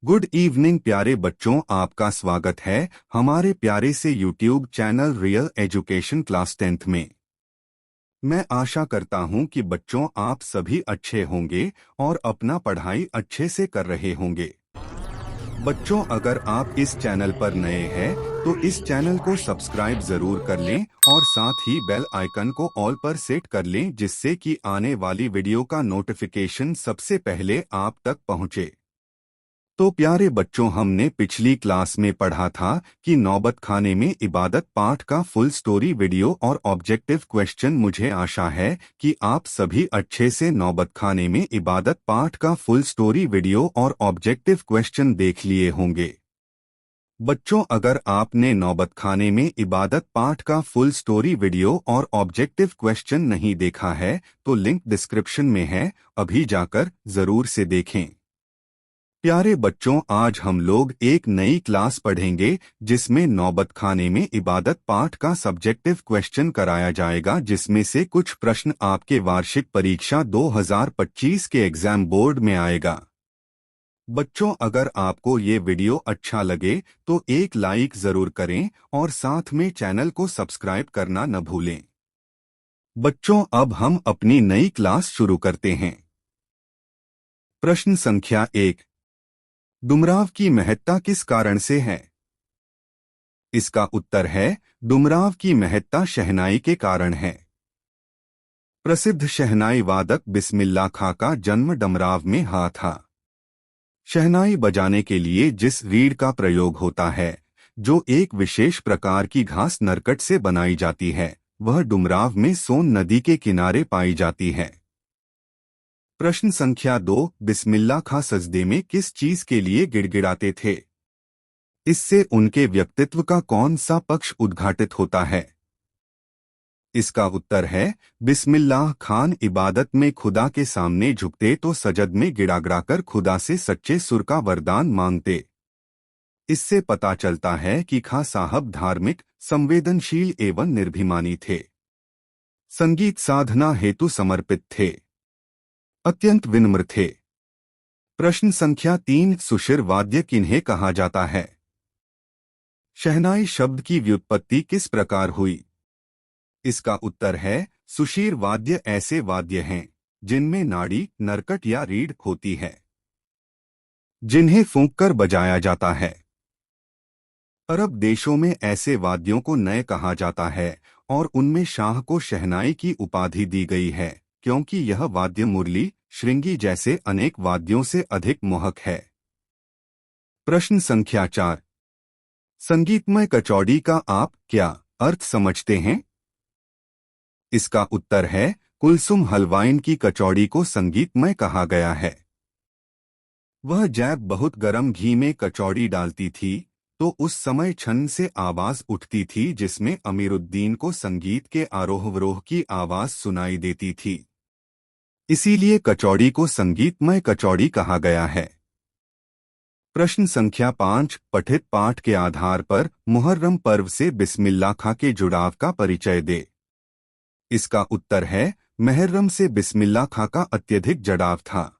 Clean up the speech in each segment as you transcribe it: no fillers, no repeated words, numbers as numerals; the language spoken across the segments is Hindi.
गुड इवनिंग प्यारे बच्चों, आपका स्वागत है हमारे प्यारे से YouTube channel real education class 10th में। मैं आशा करता हूं कि बच्चों आप सभी अच्छे होंगे और अपना पढ़ाई अच्छे से कर रहे होंगे। बच्चों, अगर आप इस चैनल पर नए हैं तो इस चैनल को सब्सक्राइब जरूर कर लें और साथ ही बेल आइकन को ऑल पर सेट कर लें, जिससे कि आने वाली वीडियो का नोटिफिकेशन सबसे पहले आप तक पहुंचे। तो प्यारे बच्चों, हमने पिछली क्लास में पढ़ा था कि नौबत खाने में इबादत पाठ का फुल स्टोरी वीडियो और ऑब्जेक्टिव क्वेश्चन। मुझे आशा है कि आप सभी अच्छे से नौबत खाने में इबादत पाठ का फुल स्टोरी वीडियो और ऑब्जेक्टिव क्वेश्चन देख लिए होंगे। बच्चों, अगर आपने नौबत खाने में इबादत पाठ का फुल स्टोरी वीडियो और ऑब्जेक्टिव क्वेश्चन नहीं देखा है तो लिंक डिस्क्रिप्शन में है, अभी जाकर जरूर से देखें। प्यारे बच्चों, आज हम लोग एक नई क्लास पढ़ेंगे जिसमें नौबत खाने में इबादत पाठ का सब्जेक्टिव क्वेश्चन कराया जाएगा, जिसमें से कुछ प्रश्न आपके वार्षिक परीक्षा 2025 के एग्जाम बोर्ड में आएगा। बच्चों, अगर आपको ये वीडियो अच्छा लगे तो एक लाइक जरूर करें और साथ में चैनल को सब्सक्राइब करना न भूलें। बच्चों, अब हम अपनी नई क्लास शुरू करते हैं। प्रश्न संख्या 1, डुमराव की महत्ता किस कारण से है? इसका उत्तर है, डुमराव की महत्ता शहनाई के कारण है। प्रसिद्ध शहनाई वादक बिस्मिल्लाह खां का जन्म डुमराव में था। शहनाई बजाने के लिए जिस रीड का प्रयोग होता है, जो एक विशेष प्रकार की घास नरकट से बनाई जाती है, वह डुमराव में सोन नदी के किनारे पाई जाती है। प्रश्न संख्या 2, बिस्मिल्लाह खां सजदे में किस चीज के लिए गिड़गिड़ाते थे? इससे उनके व्यक्तित्व का कौन सा पक्ष उद्घाटित होता है? इसका उत्तर है, बिस्मिल्लाह खान इबादत में खुदा के सामने झुकते तो सजद में गिड़ागिड़ाकर खुदा से सच्चे सुर का वरदान मांगते। इससे पता चलता है कि खां साहब धार्मिक, संवेदनशील एवं निर्भिमानी थे। संगीत साधना हेतु समर्पित थे। अत्यंत विनम्र थे। प्रश्न संख्या 3, सुशिर वाद्य किन्हें कहा जाता है? शहनाई शब्द की व्युत्पत्ति किस प्रकार हुई? इसका उत्तर है, सुशीर वाद्य ऐसे वाद्य हैं जिनमें नाड़ी, नरकट या रीढ़ होती है, जिन्हें फूंककर बजाया जाता है। अरब देशों में ऐसे वाद्यों को नए कहा जाता है और उनमें शाह को शहनाई की उपाधि दी गई है, क्योंकि यह वाद्य मुरली, श्रृंगी जैसे अनेक वाद्यों से अधिक मोहक है। प्रश्न संख्या 4, संगीतमय कचौड़ी का आप क्या अर्थ समझते हैं? इसका उत्तर है, कुलसुम हलवाइन की कचौड़ी को संगीतमय कहा गया है। वह जैब बहुत गर्म घी में कचौड़ी डालती थी तो उस समय छन से आवाज उठती थी, जिसमें अमीरुद्दीन को संगीत के आरोह-अवरोह की आवाज सुनाई देती थी। इसीलिए कचौड़ी को संगीतमय कचौड़ी कहा गया है। प्रश्न संख्या 5, पठित पाठ के आधार पर मुहर्रम पर्व से बिस्मिल्लाह खां के जुड़ाव का परिचय दे। इसका उत्तर है, मुहर्रम से बिस्मिल्लाह खां का अत्यधिक जुड़ाव था।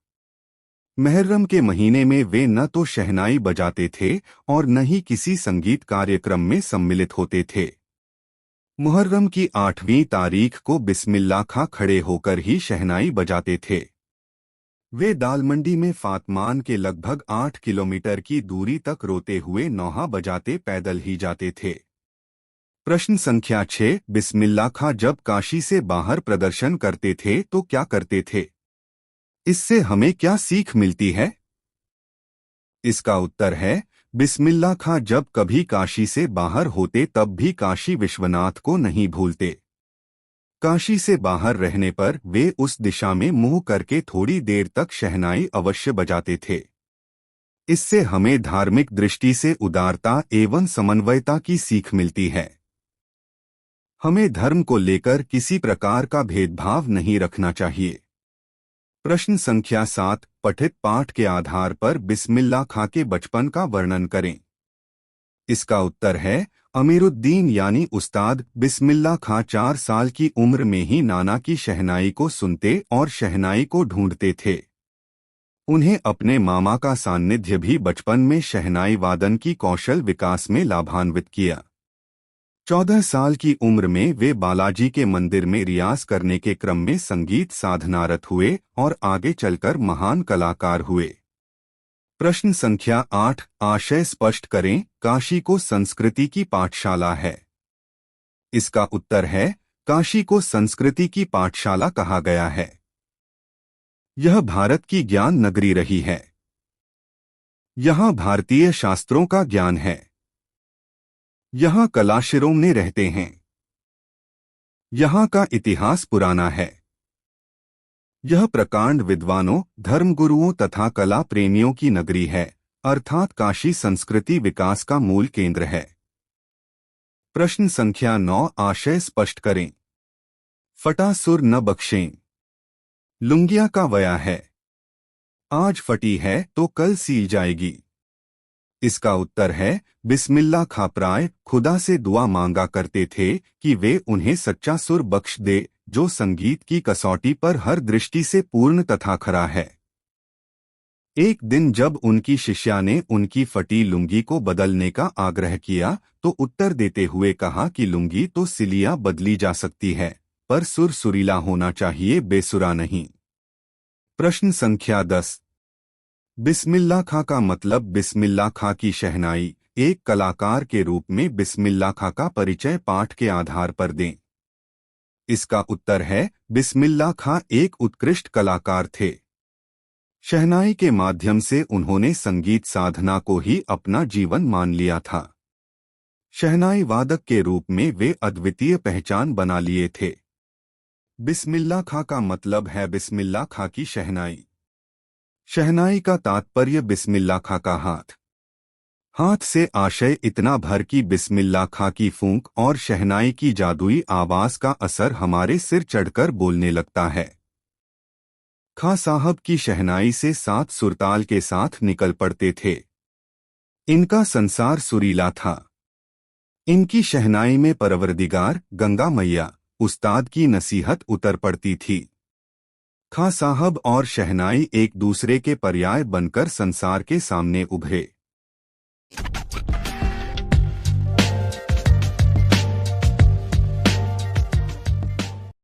मुहर्रम के महीने में वे न तो शहनाई बजाते थे और न ही किसी संगीत कार्यक्रम में सम्मिलित होते थे। मुहर्रम की 8वीं तारीख को बिस्मिल्लाह खां खड़े होकर ही शहनाई बजाते थे। वे दालमंडी में फातमान के लगभग 8 किलोमीटर की दूरी तक रोते हुए नौहा बजाते पैदल ही जाते थे। प्रश्न संख्या 6, बिस्मिल्लाह खां जब काशी से बाहर प्रदर्शन करते थे तो क्या करते थे? इससे हमें क्या सीख मिलती है? इसका उत्तर है, बिस्मिल्लाह खां जब कभी काशी से बाहर होते तब भी काशी विश्वनाथ को नहीं भूलते। काशी से बाहर रहने पर वे उस दिशा में मुंह करके थोड़ी देर तक शहनाई अवश्य बजाते थे। इससे हमें धार्मिक दृष्टि से उदारता एवं समन्वयता की सीख मिलती है। हमें धर्म को लेकर किसी प्रकार का भेदभाव नहीं रखना चाहिए। प्रश्न संख्या 7, पठित पाठ के आधार पर बिस्मिल्लाह खां के बचपन का वर्णन करें। इसका उत्तर है, अमीरुद्दीन यानी उस्ताद बिस्मिल्लाह खां 4 साल की उम्र में ही नाना की शहनाई को सुनते और शहनाई को ढूंढते थे। उन्हें अपने मामा का सान्निध्य भी बचपन में शहनाई वादन की कौशल विकास में लाभान्वित किया। 14 साल की उम्र में वे बालाजी के मंदिर में रियाज करने के क्रम में संगीत साधनारत हुए और आगे चलकर महान कलाकार हुए। प्रश्न संख्या 8, आशय स्पष्ट करें। काशी को संस्कृति की पाठशाला है। इसका उत्तर है, काशी को संस्कृति की पाठशाला कहा गया है। यह भारत की ज्ञान नगरी रही है। यहाँ भारतीय शास्त्रों का ज्ञान है। यहाँ कलाशिरोमणि रहते हैं। यहाँ का इतिहास पुराना है। यह प्रकांड विद्वानों, धर्मगुरुओं तथा कला प्रेमियों की नगरी है, अर्थात काशी संस्कृति विकास का मूल केंद्र है। प्रश्न संख्या 9, आशय स्पष्ट करें। फटा सुर न बख्शें। लुंगिया का वया है। आज फटी है तो कल सील जाएगी। इसका उत्तर है, बिस्मिल्लाह खापराय खुदा से दुआ मांगा करते थे कि वे उन्हें सच्चा सुर बख्श दे, जो संगीत की कसौटी पर हर दृष्टि से पूर्ण तथा खरा है। एक दिन जब उनकी शिष्या ने उनकी फटी लुंगी को बदलने का आग्रह किया तो उत्तर देते हुए कहा कि लुंगी तो सिलिया बदली जा सकती है, पर सुर सुरीला होना चाहिए, बेसुरा नहीं। प्रश्न संख्या 10, बिस्मिल्लाह खां का मतलब। बिस्मिल्लाह खां की शहनाई। एक कलाकार के रूप में बिस्मिल्लाह खां का परिचय पाठ के आधार पर दें। इसका उत्तर है, बिस्मिल्लाह खां एक उत्कृष्ट कलाकार थे। शहनाई के माध्यम से उन्होंने संगीत साधना को ही अपना जीवन मान लिया था। शहनाई वादक के रूप में वे अद्वितीय पहचान बना लिए थे। बिस्मिल्लाह खां का मतलब है बिस्मिल्लाह खां की शहनाई। शहनाई का तात्पर्य बिस्मिल्लाह खां का हाथ। हाथ से आशय इतना भर कि बिस्मिल्लाह खां की फूंक और शहनाई की जादुई आवाज का असर हमारे सिर चढ़कर बोलने लगता है। खां साहब की शहनाई से 7 सुरताल के साथ निकल पड़ते थे। इनका संसार सुरीला था। इनकी शहनाई में परवरदिगार, गंगा मैया, उस्ताद की नसीहत उतर पड़ती थी। खां साहब और शहनाई एक दूसरे के पर्याय बनकर संसार के सामने उभरे।